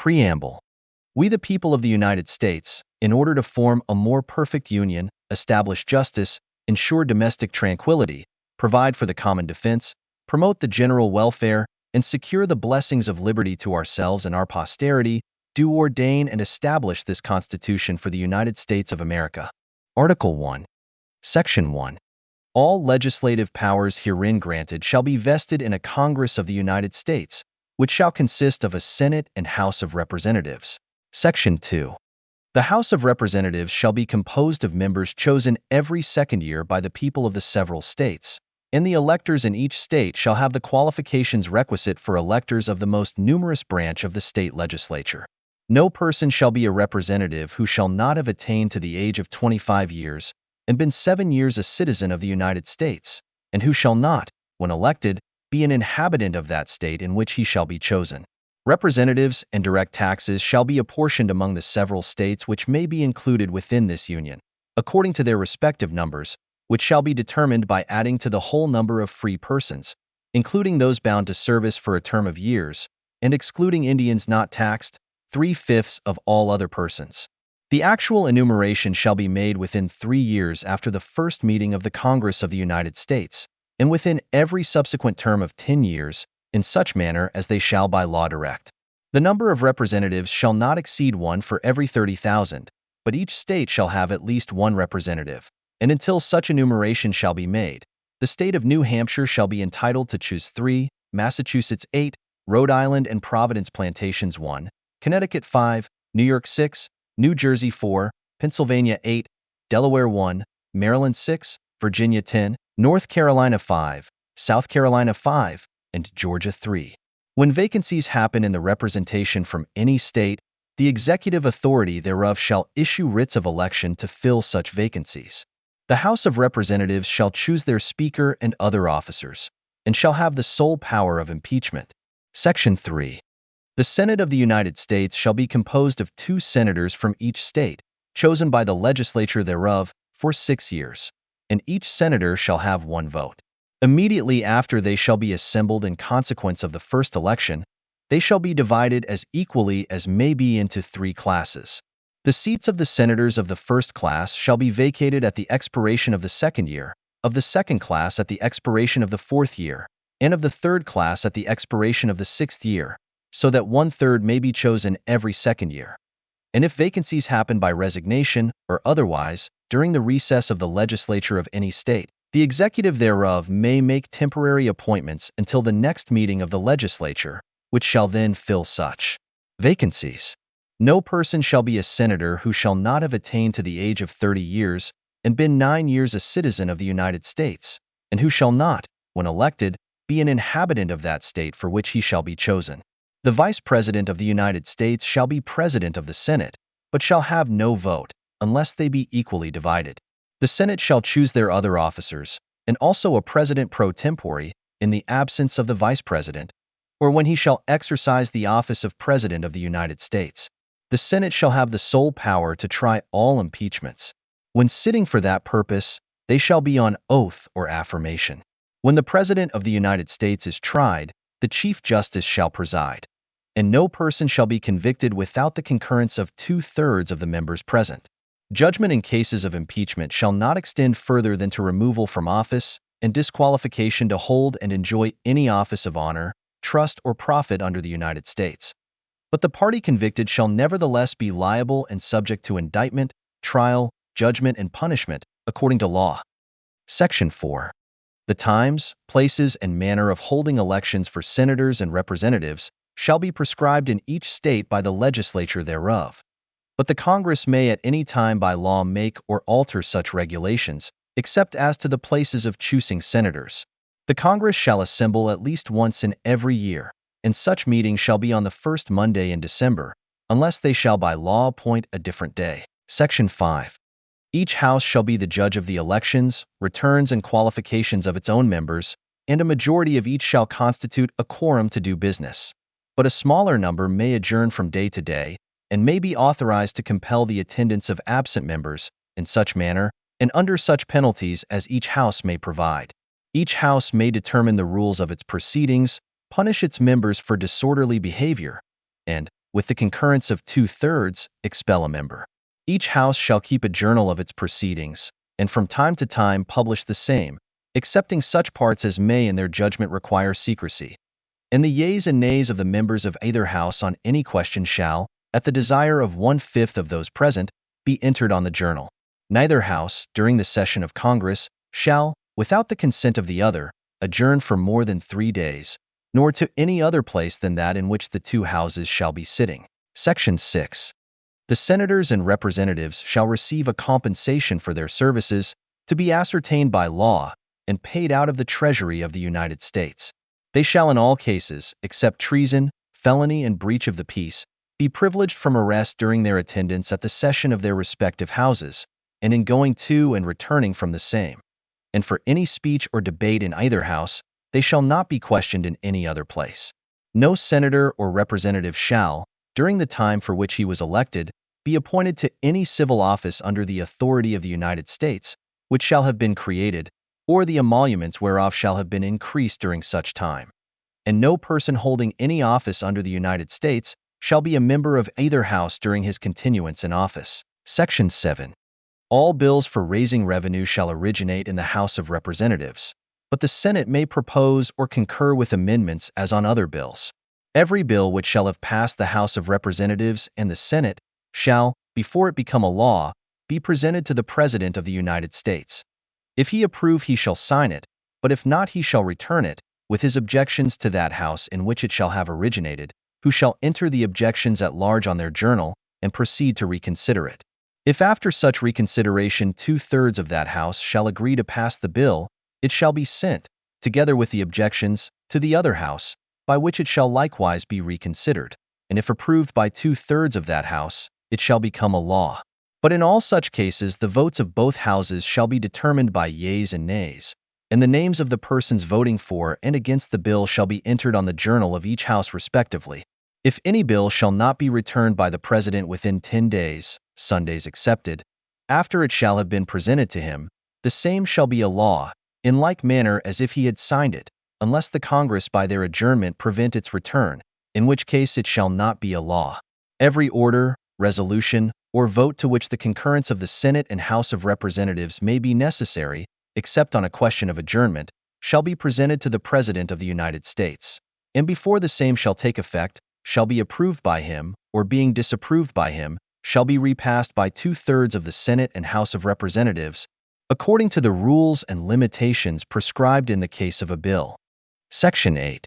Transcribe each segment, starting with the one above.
Preamble. We the people of the United States, in order to form a more perfect union, establish justice, ensure domestic tranquility, provide for the common defense, promote the general welfare, and secure the blessings of liberty to ourselves and our posterity, do ordain and establish this Constitution for the United States of America. Article 1. Section 1. All legislative powers herein granted shall be vested in a Congress of the United States, which shall consist of a Senate and House of Representatives. Section 2. The House of Representatives shall be composed of members chosen every second year by the people of the several states, and the electors in each state shall have the qualifications requisite for electors of the most numerous branch of the state legislature. No person shall be a representative who shall not have attained to the age of 25 years and been 7 years a citizen of the United States, and who shall not, when elected, be an inhabitant of that state in which he shall be chosen. Representatives and direct taxes shall be apportioned among the several states which may be included within this union, according to their respective numbers, which shall be determined by adding to the whole number of free persons, including those bound to service for a term of years, and excluding Indians not taxed, 3/5 of all other persons. The actual enumeration shall be made within 3 years after the first meeting of the Congress of the United States, and within every subsequent term of 10 years, in such manner as they shall by law direct. The number of representatives shall not exceed 1 for every 30,000, but each state shall have at least 1 representative, and until such enumeration shall be made, the state of New Hampshire shall be entitled to choose 3, Massachusetts 8, Rhode Island and Providence Plantations 1, Connecticut 5, New York 6, New Jersey 4, Pennsylvania 8, Delaware 1, Maryland 6, Virginia 10, North Carolina 5, South Carolina 5, and Georgia 3. When vacancies happen in the representation from any state, the executive authority thereof shall issue writs of election to fill such vacancies. The House of Representatives shall choose their Speaker and other officers, and shall have the sole power of impeachment. Section 3. The Senate of the United States shall be composed of 2 senators from each state, chosen by the legislature thereof, for 6 years, and each senator shall have 1 vote. Immediately after they shall be assembled in consequence of the first election, they shall be divided as equally as may be into 3 classes. The seats of the senators of the first class shall be vacated at the expiration of the second year, of the second class at the expiration of the 4th year, and of the third class at the expiration of the 6th year, so that 1/3 may be chosen every second year. And if vacancies happen by resignation or otherwise during the recess of the legislature of any state, the executive thereof may make temporary appointments until the next meeting of the legislature, which shall then fill such vacancies. No person shall be a senator who shall not have attained to the age of 30 years and been 9 years a citizen of the United States, and who shall not, when elected, be an inhabitant of that state for which he shall be chosen. The Vice President of the United States shall be President of the Senate, but shall have no vote, unless they be equally divided. The Senate shall choose their other officers, and also a President pro tempore, in the absence of the Vice President, or when he shall exercise the office of President of the United States. The Senate shall have the sole power to try all impeachments. When sitting for that purpose, they shall be on oath or affirmation. When the President of the United States is tried, the Chief Justice shall preside, and no person shall be convicted without the concurrence of 2/3 of the members present. Judgment in cases of impeachment shall not extend further than to removal from office and disqualification to hold and enjoy any office of honor, trust, or profit under the United States. But the party convicted shall nevertheless be liable and subject to indictment, trial, judgment, and punishment, according to law. Section 4. The times, places, and manner of holding elections for senators and representatives shall be prescribed in each state by the legislature thereof. But the Congress may at any time by law make or alter such regulations, except as to the places of choosing senators. The Congress shall assemble at least once in every year, and such meeting shall be on the first Monday in December, unless they shall by law appoint a different day. Section 5. Each House shall be the judge of the elections, returns, and qualifications of its own members, and a majority of each shall constitute a quorum to do business. But a smaller number may adjourn from day to day, and may be authorized to compel the attendance of absent members, in such manner, and under such penalties as each House may provide. Each House may determine the rules of its proceedings, punish its members for disorderly behavior, and, with the concurrence of 2/3, expel a member. Each house shall keep a journal of its proceedings, and from time to time publish the same, excepting such parts as may in their judgment require secrecy. And the yeas and nays of the members of either house on any question shall, at the desire of 1/5 of those present, be entered on the journal. Neither house, during the session of Congress, shall, without the consent of the other, adjourn for more than 3 days, nor to any other place than that in which the two houses shall be sitting. Section 6. The senators and representatives shall receive a compensation for their services, to be ascertained by law, and paid out of the Treasury of the United States. They shall in all cases, except treason, felony, and breach of the peace, be privileged from arrest during their attendance at the session of their respective houses, and in going to and returning from the same. And for any speech or debate in either house, they shall not be questioned in any other place. No senator or representative shall, during the time for which he was elected, be appointed to any civil office under the authority of the United States, which shall have been created, or the emoluments whereof shall have been increased during such time. And no person holding any office under the United States shall be a member of either house during his continuance in office. Section 7. All bills for raising revenue shall originate in the House of Representatives, but the Senate may propose or concur with amendments as on other bills. Every bill which shall have passed the House of Representatives and the Senate shall, before it become a law, be presented to the President of the United States. If he approve, he shall sign it, but if not, he shall return it, with his objections to that House in which it shall have originated, who shall enter the objections at large on their journal, and proceed to reconsider it. If after such reconsideration 2/3 of that House shall agree to pass the bill, it shall be sent, together with the objections, to the other House, by which it shall likewise be reconsidered, and if approved by 2/3 of that House, it shall become a law. But in all such cases the votes of both Houses shall be determined by yeas and nays, and the names of the persons voting for and against the bill shall be entered on the journal of each House respectively. If any bill shall not be returned by the President within 10 days, Sundays excepted, after it shall have been presented to him, the same shall be a law, in like manner as if he had signed it, unless the Congress by their adjournment prevent its return, in which case it shall not be a law. Every order, resolution, or vote to which the concurrence of the Senate and House of Representatives may be necessary, except on a question of adjournment, shall be presented to the President of the United States, and before the same shall take effect, shall be approved by him, or being disapproved by him, shall be repassed by 2/3 of the Senate and House of Representatives, according to the rules and limitations prescribed in the case of a bill. Section 8.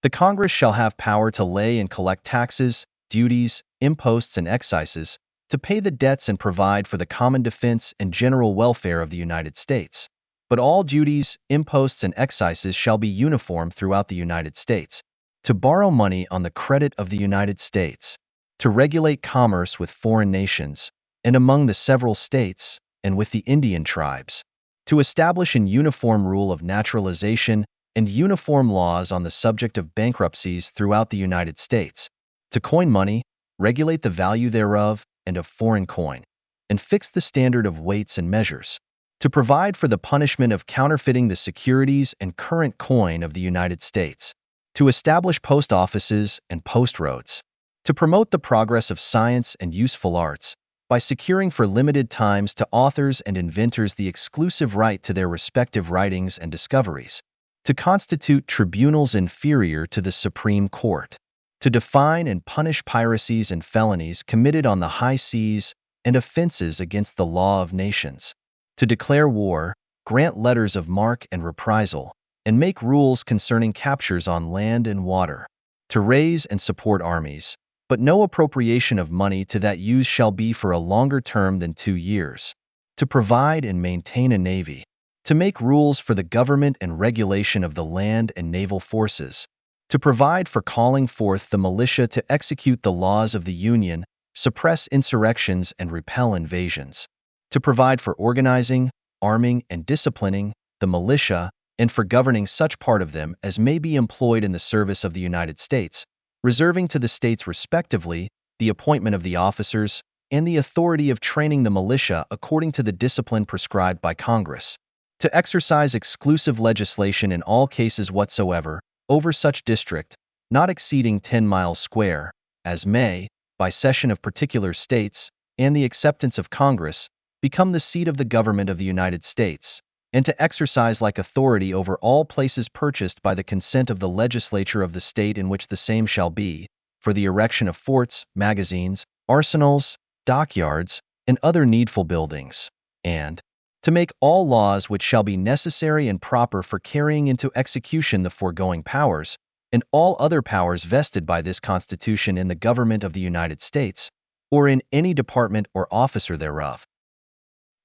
The Congress shall have power to lay and collect taxes, duties, imposts, and excises, to pay the debts and provide for the common defense and general welfare of the United States. But all duties, imposts, and excises shall be uniform throughout the United States, to borrow money on the credit of the United States, to regulate commerce with foreign nations, and among the several states, and with the Indian tribes, to establish an uniform rule of naturalization and uniform laws on the subject of bankruptcies throughout the United States, to coin money, regulate the value thereof and of foreign coin, and fix the standard of weights and measures, to provide for the punishment of counterfeiting the securities and current coin of the United States, to establish post offices and post roads, to promote the progress of science and useful arts, by securing for limited times to authors and inventors the exclusive right to their respective writings and discoveries, to constitute tribunals inferior to the Supreme Court, to define and punish piracies and felonies committed on the high seas and offenses against the law of nations, to declare war, grant letters of marque and reprisal, and make rules concerning captures on land and water, to raise and support armies, but no appropriation of money to that use shall be for a longer term than 2 years, to provide and maintain a navy, to make rules for the government and regulation of the land and naval forces, to provide for calling forth the militia to execute the laws of the Union, suppress insurrections and repel invasions, to provide for organizing, arming, and disciplining the militia, and for governing such part of them as may be employed in the service of the United States, reserving to the states respectively the appointment of the officers and the authority of training the militia according to the discipline prescribed by Congress, to exercise exclusive legislation in all cases whatsoever over such district, not exceeding 10 miles square, as may, by cession of particular states, and the acceptance of Congress, become the seat of the government of the United States, and to exercise like authority over all places purchased by the consent of the legislature of the state in which the same shall be, for the erection of forts, magazines, arsenals, dockyards, and other needful buildings, and to make all laws which shall be necessary and proper for carrying into execution the foregoing powers, and all other powers vested by this Constitution in the government of the United States, or in any department or officer thereof.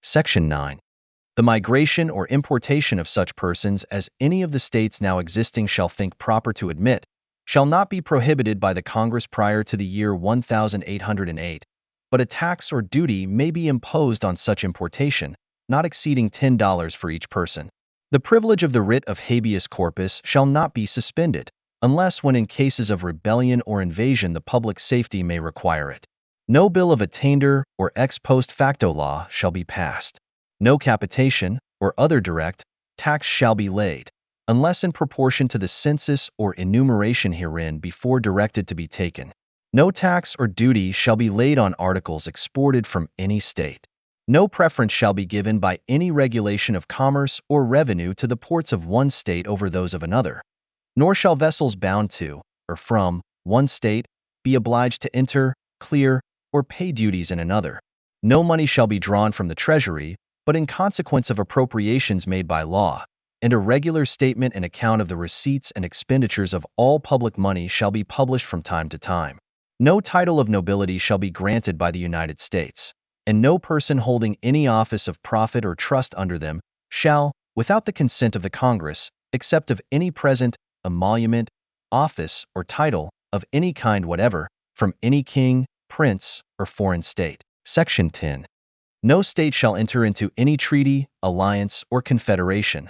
Section 9. The migration or importation of such persons as any of the states now existing shall think proper to admit, shall not be prohibited by the Congress prior to the year 1808, but a tax or duty may be imposed on such importation, not exceeding $10 for each person. The privilege of the writ of habeas corpus shall not be suspended, unless when in cases of rebellion or invasion the public safety may require it. No bill of attainder or ex post facto law shall be passed. No capitation, or other direct, tax shall be laid, unless in proportion to the census or enumeration herein before directed to be taken. No tax or duty shall be laid on articles exported from any state. No preference shall be given by any regulation of commerce or revenue to the ports of one state over those of another. Nor shall vessels bound to, or from, one state, be obliged to enter, clear, or pay duties in another. No money shall be drawn from the Treasury, but in consequence of appropriations made by law, and a regular statement and account of the receipts and expenditures of all public money shall be published from time to time. No title of nobility shall be granted by the United States, and no person holding any office of profit or trust under them shall, without the consent of the Congress, accept of any present, emolument, office, or title, of any kind whatever, from any king, prince, or foreign state. Section 10. No state shall enter into any treaty, alliance, or confederation,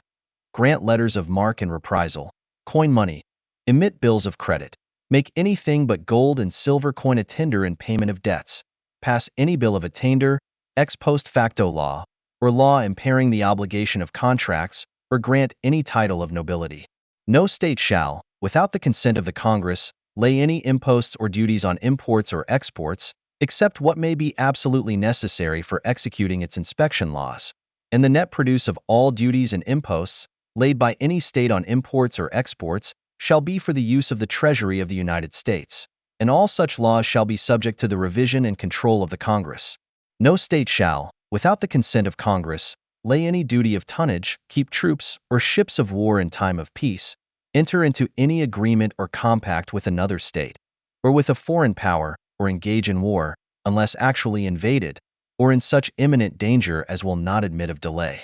grant letters of marque and reprisal, coin money, emit bills of credit, make anything but gold and silver coin a tender in payment of debts, pass any bill of attainder, ex post facto law, or law impairing the obligation of contracts, or grant any title of nobility. No state shall, without the consent of the Congress, lay any imposts or duties on imports or exports, except what may be absolutely necessary for executing its inspection laws, and the net produce of all duties and imposts laid by any state on imports or exports shall be for the use of the Treasury of the United States, and all such laws shall be subject to the revision and control of the Congress. No state shall, without the consent of Congress, lay any duty of tonnage, keep troops or ships of war in time of peace, enter into any agreement or compact with another state, or with a foreign power, or engage in war, unless actually invaded, or in such imminent danger as will not admit of delay.